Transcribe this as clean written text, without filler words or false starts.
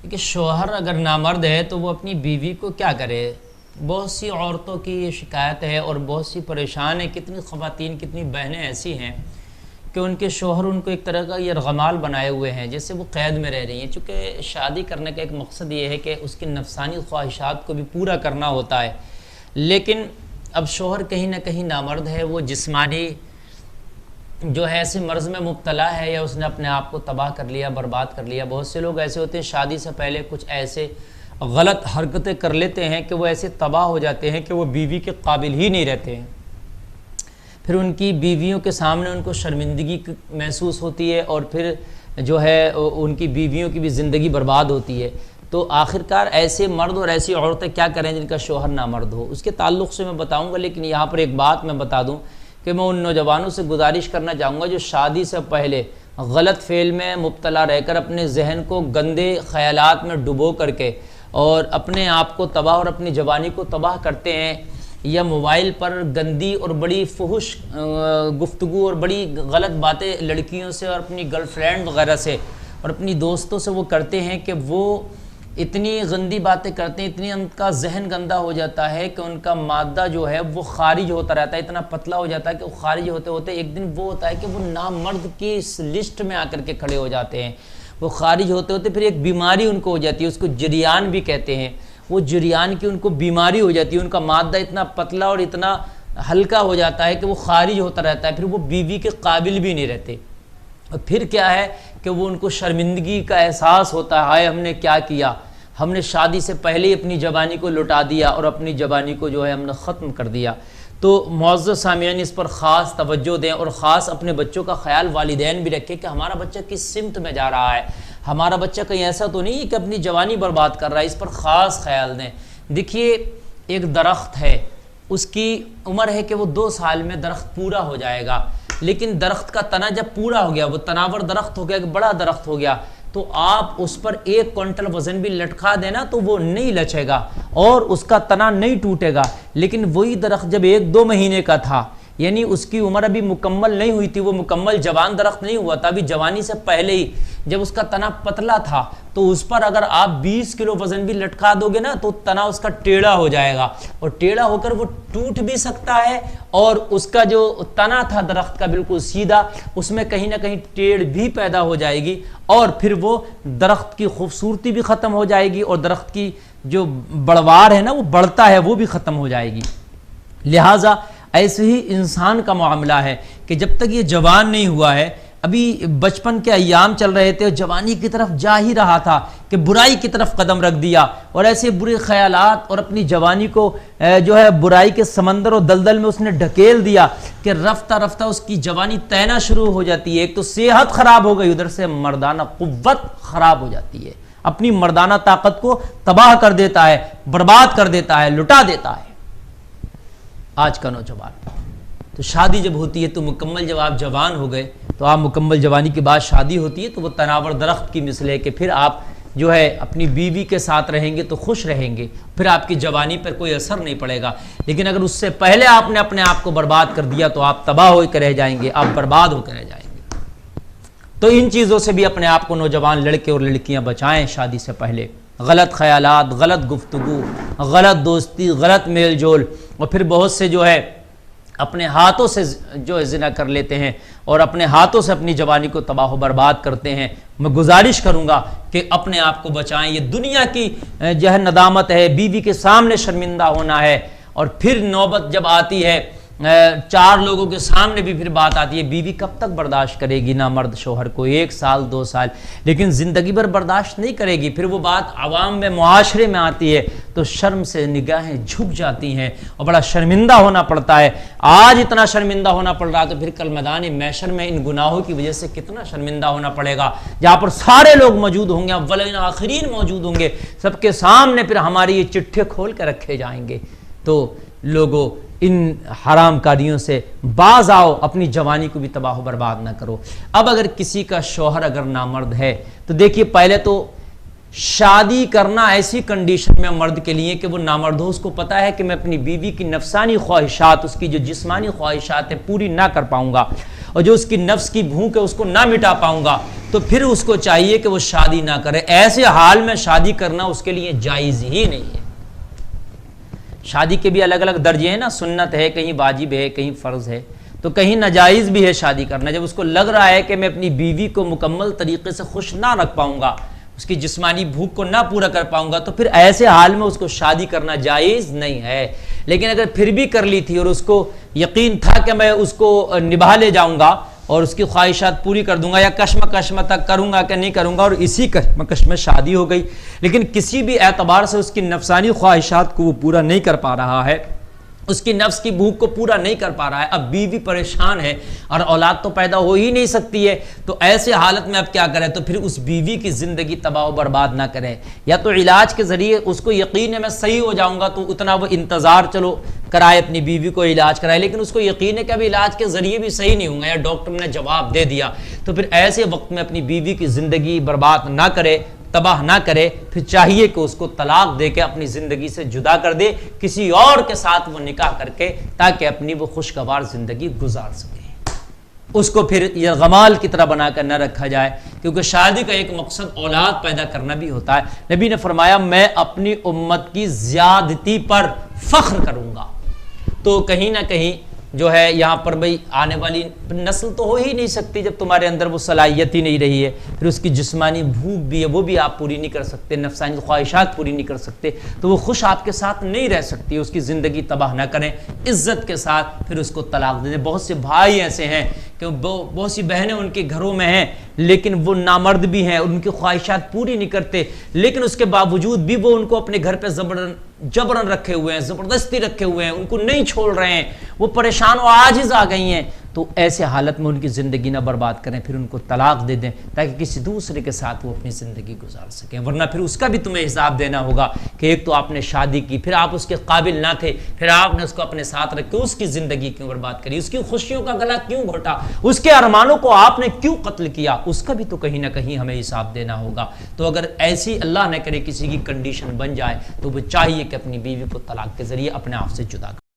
کہ شوہر اگر نامرد ہے تو وہ اپنی بیوی کو کیا کرے؟ بہت سی عورتوں کی یہ شکایت ہے اور بہت سی پریشان ہیں، کتنی خواتین کتنی بہنیں ایسی ہیں کہ ان کے شوہر ان کو ایک طرح کا یرغمال بنائے ہوئے ہیں، جیسے وہ قید میں رہ رہی ہیں، چونکہ شادی کرنے کا ایک مقصد یہ ہے کہ اس کی نفسانی خواہشات کو بھی پورا کرنا ہوتا ہے، لیکن اب شوہر کہیں نہ کہیں نامرد ہے، وہ جسمانی جو ہے ایسے مرض میں مبتلا ہے یا اس نے اپنے آپ کو تباہ کر لیا، برباد کر لیا۔ بہت سے لوگ ایسے ہوتے ہیں شادی سے پہلے کچھ ایسے غلط حرکتیں کر لیتے ہیں کہ وہ ایسے تباہ ہو جاتے ہیں کہ وہ بیوی کے قابل ہی نہیں رہتے ہیں، پھر ان کی بیویوں کے سامنے ان کو شرمندگی محسوس ہوتی ہے اور پھر جو ہے ان کی بیویوں کی بھی زندگی برباد ہوتی ہے۔ تو آخرکار ایسے مرد اور ایسی عورتیں کیا کریں جن کا شوہر نامرد ہو؟ اس کے تعلق سے میں بتاؤں گا، لیکن یہاں پر ایک بات میں بتا دوں کہ میں ان نوجوانوں سے گزارش کرنا چاہوں گا جو شادی سے پہلے غلط فعل میں مبتلا رہ کر اپنے ذہن کو گندے خیالات میں ڈبو کر کے اور اپنے آپ کو تباہ اور اپنی جوانی کو تباہ کرتے ہیں، یا موبائل پر گندی اور بڑی فحش گفتگو اور بڑی غلط باتیں لڑکیوں سے اور اپنی گرل فرینڈ وغیرہ سے اور اپنی دوستوں سے وہ کرتے ہیں کہ وہ اتنی گندی باتیں کرتے ہیں، اتنی ان کا ذہن گندا ہو جاتا ہے کہ ان کا مادہ جو ہے وہ خارج ہوتا رہتا ہے، اتنا پتلا ہو جاتا ہے کہ وہ خارج ہوتے ہوتے ایک دن وہ ہوتا ہے کہ وہ نامرد کی اس لسٹ میں آ کر کے کھڑے ہو جاتے ہیں۔ وہ خارج ہوتے ہوتے پھر ایک بیماری ان کو ہو جاتی ہے، اس کو جریان بھی کہتے ہیں، وہ جریان کی ان کو بیماری ہو جاتی ہے، ان کا مادہ اتنا پتلا اور اتنا ہلکا ہو جاتا ہے کہ وہ خارج ہوتا رہتا ہے، پھر وہ بیوی کے قابل بھی نہیں رہتے، اور پھر کیا ہے کہ وہ ان کو شرمندگی کا احساس ہوتا ہے، ہائے ہم نے کیا کیا، ہم نے شادی سے پہلے ہی اپنی جوانی کو لٹا دیا اور اپنی جوانی کو جو ہے ہم نے ختم کر دیا۔ تو معزز سامعین اس پر خاص توجہ دیں اور خاص اپنے بچوں کا خیال والدین بھی رکھیں کہ ہمارا بچہ کس سمت میں جا رہا ہے، ہمارا بچہ کہیں ایسا تو نہیں ہے کہ اپنی جوانی برباد کر رہا ہے، اس پر خاص خیال دیں۔ دیکھیے ایک درخت ہے، اس کی عمر ہے کہ وہ 2 سال میں درخت پورا ہو جائے گا، لیکن درخت کا تنا جب پورا ہو گیا، وہ تناور درخت ہو گیا، کہ بڑا درخت ہو گیا، تو آپ اس پر 1 کوئنٹل وزن بھی لٹکا دینا تو وہ نہیں لچے گا اور اس کا تنا نہیں ٹوٹے گا، لیکن وہی درخت جب 1-2 مہینے کا تھا، یعنی اس کی عمر ابھی مکمل نہیں ہوئی تھی، وہ مکمل جوان درخت نہیں ہوا تھا، ابھی جوانی سے پہلے ہی جب اس کا تنا پتلا تھا، تو اس پر اگر آپ 20 کلو وزن بھی لٹکا دو گے نا تو تنا اس کا ٹیڑھا ہو جائے گا، اور ٹیڑھا ہو کر وہ ٹوٹ بھی سکتا ہے، اور اس کا جو تنا تھا درخت کا بالکل سیدھا، اس میں کہیں نہ کہیں ٹیڑھ بھی پیدا ہو جائے گی، اور پھر وہ درخت کی خوبصورتی بھی ختم ہو جائے گی، اور درخت کی جو بڑوار ہے نا وہ بڑھتا ہے وہ بھی ختم ہو جائے گی۔ لہٰذا ایسے ہی انسان کا معاملہ ہے کہ جب تک یہ جوان نہیں ہوا ہے، ابھی بچپن کے ایام چل رہے تھے، جوانی کی طرف جا ہی رہا تھا کہ برائی کی طرف قدم رکھ دیا اور ایسے برے خیالات اور اپنی جوانی کو جو ہے برائی کے سمندر اور دلدل میں اس نے ڈھکیل دیا کہ رفتہ رفتہ اس کی جوانی تینا شروع ہو جاتی ہے۔ ایک تو صحت خراب ہو گئی، ادھر سے مردانہ قوت خراب ہو جاتی ہے، اپنی مردانہ طاقت کو تباہ کر دیتا ہے، برباد کر دیتا ہے، لٹا دیتا ہے۔ آج کا نوجوان تو شادی جب ہوتی ہے تو مکمل، جب آپ جوان ہو گئے تو آپ مکمل جوانی کے بعد شادی ہوتی ہے تو وہ تناور درخت کی مثل ہے کہ پھر آپ جو ہے اپنی بیوی کے ساتھ رہیں گے تو خوش رہیں گے، پھر آپ کی جوانی پر کوئی اثر نہیں پڑے گا، لیکن اگر اس سے پہلے آپ نے اپنے آپ کو برباد کر دیا تو آپ تباہ ہو کے رہ جائیں گے، آپ برباد ہو کے رہ جائیں گے۔ تو ان چیزوں سے بھی اپنے آپ کو نوجوان لڑکے اور لڑکیاں بچائیں شادی سے پہلے، غلط خیالات، غلط گفتگو، غلط دوستی، غلط میل جول، اور پھر بہت سے جو ہے اپنے ہاتھوں سے جو ہے زنا کر لیتے ہیں اور اپنے ہاتھوں سے اپنی جوانی کو تباہ و برباد کرتے ہیں۔ میں گزارش کروں گا کہ اپنے آپ کو بچائیں، یہ دنیا کی جو ہے ندامت ہے، بیوی کے سامنے شرمندہ ہونا ہے، اور پھر نوبت جب آتی ہے 4 لوگوں کے سامنے بھی پھر بات آتی ہے، بیوی کب تک برداشت کرے گی نامرد شوہر کو؟ 1 سال 2 سال، لیکن زندگی بھر برداشت نہیں کرے گی، پھر وہ بات عوام میں معاشرے میں آتی ہے تو شرم سے نگاہیں جھک جاتی ہیں اور بڑا شرمندہ ہونا پڑتا ہے۔ آج اتنا شرمندہ ہونا پڑ رہا تو پھر کل میدان محشر میں ان گناہوں کی وجہ سے کتنا شرمندہ ہونا پڑے گا، جہاں پر سارے لوگ موجود ہوں گے، اولین آخرین موجود ہوں گے، سب کے سامنے پھر ہماری یہ چٹھے کھول کے رکھے جائیں گے۔ تو لوگوں ان حرام کاریوں سے باز آؤ، اپنی جوانی کو بھی تباہ و برباد نہ کرو۔ اب اگر کسی کا شوہر اگر نامرد ہے تو دیکھیے پہلے تو شادی کرنا ایسی کنڈیشن میں مرد کے لیے کہ وہ نامرد ہو، اس کو پتا ہے کہ میں اپنی بیوی کی نفسانی خواہشات، اس کی جو جسمانی خواہشات ہیں پوری نہ کر پاؤں گا، اور جو اس کی نفس کی بھوک ہے اس کو نہ مٹا پاؤں گا تو پھر اس کو چاہیے کہ وہ شادی نہ کرے۔ ایسے حال میں شادی کرنا اس کے لیے جائز ہی نہیں ہے۔ شادی کے بھی الگ الگ درجے ہیں نا، سنت ہے، کہیں واجب ہے، کہیں فرض ہے، تو کہیں ناجائز بھی ہے شادی کرنا۔ جب اس کو لگ رہا ہے کہ میں اپنی بیوی کو مکمل طریقے سے خوش نہ رکھ پاؤں گا، اس کی جسمانی بھوک کو نہ پورا کر پاؤں گا، تو پھر ایسے حال میں اس کو شادی کرنا جائز نہیں ہے۔ لیکن اگر پھر بھی کر لی تھی اور اس کو یقین تھا کہ میں اس کو نبھا لے جاؤں گا اور اس کی خواہشات پوری کر دوں گا، یا کشم تک کروں گا کہ نہیں کروں گا، اور اسی کشمکش میں شادی ہو گئی، لیکن کسی بھی اعتبار سے اس کی نفسانی خواہشات کو وہ پورا نہیں کر پا رہا ہے، اس کی نفس کی بھوک کو پورا نہیں کر پا رہا ہے، اب بیوی پریشان ہے اور اولاد تو پیدا ہو ہی نہیں سکتی ہے، تو ایسے حالت میں اب کیا کرے؟ تو پھر اس بیوی کی زندگی تباہ و برباد نہ کرے، یا تو علاج کے ذریعے اس کو یقین ہے میں صحیح ہو جاؤں گا، تو اتنا وہ انتظار چلو کرائے، اپنی بیوی کو علاج کرائے، لیکن اس کو یقین ہے کہ اب علاج کے ذریعے بھی صحیح نہیں ہوں گا، یا ڈاکٹر نے جواب دے دیا، تو پھر ایسے وقت میں اپنی بیوی کی زندگی برباد نہ کرے، تباہ نہ کرے، پھر چاہیے کہ اس کو طلاق دے کے اپنی زندگی سے جدا کر دے، کسی اور کے ساتھ وہ نکاح کر کے، تاکہ اپنی وہ خوشگوار زندگی گزار سکے۔ اس کو پھر یہ غمال کی طرح بنا کر نہ رکھا جائے، کیونکہ شادی کا ایک مقصد اولاد پیدا کرنا بھی ہوتا ہے۔ نبی نے فرمایا میں اپنی امت کی زیادتی پر فخر کروں گا، تو کہیں نہ کہیں جو ہے یہاں پر بھئی آنے والی نسل تو ہو ہی نہیں سکتی جب تمہارے اندر وہ صلاحیت ہی نہیں رہی ہے، پھر اس کی جسمانی بھوک بھی ہے وہ بھی آپ پوری نہیں کر سکتے، نفسانی خواہشات پوری نہیں کر سکتے، تو وہ خوش آپ کے ساتھ نہیں رہ سکتی، اس کی زندگی تباہ نہ کریں، عزت کے ساتھ پھر اس کو طلاق دے دیں۔ بہت سے بھائی ایسے ہیں کہ بہت سی بہنیں ان کے گھروں میں ہیں، لیکن وہ نامرد بھی ہیں، ان کی خواہشات پوری نہیں کرتے، لیکن اس کے باوجود بھی وہ ان کو اپنے گھر پہ جبرن رکھے ہوئے ہیں، زبردستی رکھے ہوئے ہیں، ان کو نہیں چھوڑ رہے ہیں، وہ پریشان و عاجز آ گئی ہیں، تو ایسے حالت میں ان کی زندگی نہ برباد کریں، پھر ان کو طلاق دے دیں تاکہ کسی دوسرے کے ساتھ وہ اپنی زندگی گزار سکیں، ورنہ پھر اس کا بھی تمہیں حساب دینا ہوگا کہ ایک تو آپ نے شادی کی، پھر آپ اس کے قابل نہ تھے، پھر آپ نے اس کو اپنے ساتھ رکھ کے اس کی زندگی کیوں برباد کری، اس کی خوشیوں کا گلا کیوں گھوٹا، اس کے ارمانوں کو آپ نے کیوں قتل کیا، اس کا بھی تو کہیں نہ کہیں ہمیں حساب دینا ہوگا۔ تو اگر ایسی اللہ نہ کرے کسی کی کنڈیشن بن جائے تو وہ چاہیے کہ اپنی بیوی کو طلاق کے ذریعے اپنے آپ سے جدا کرے۔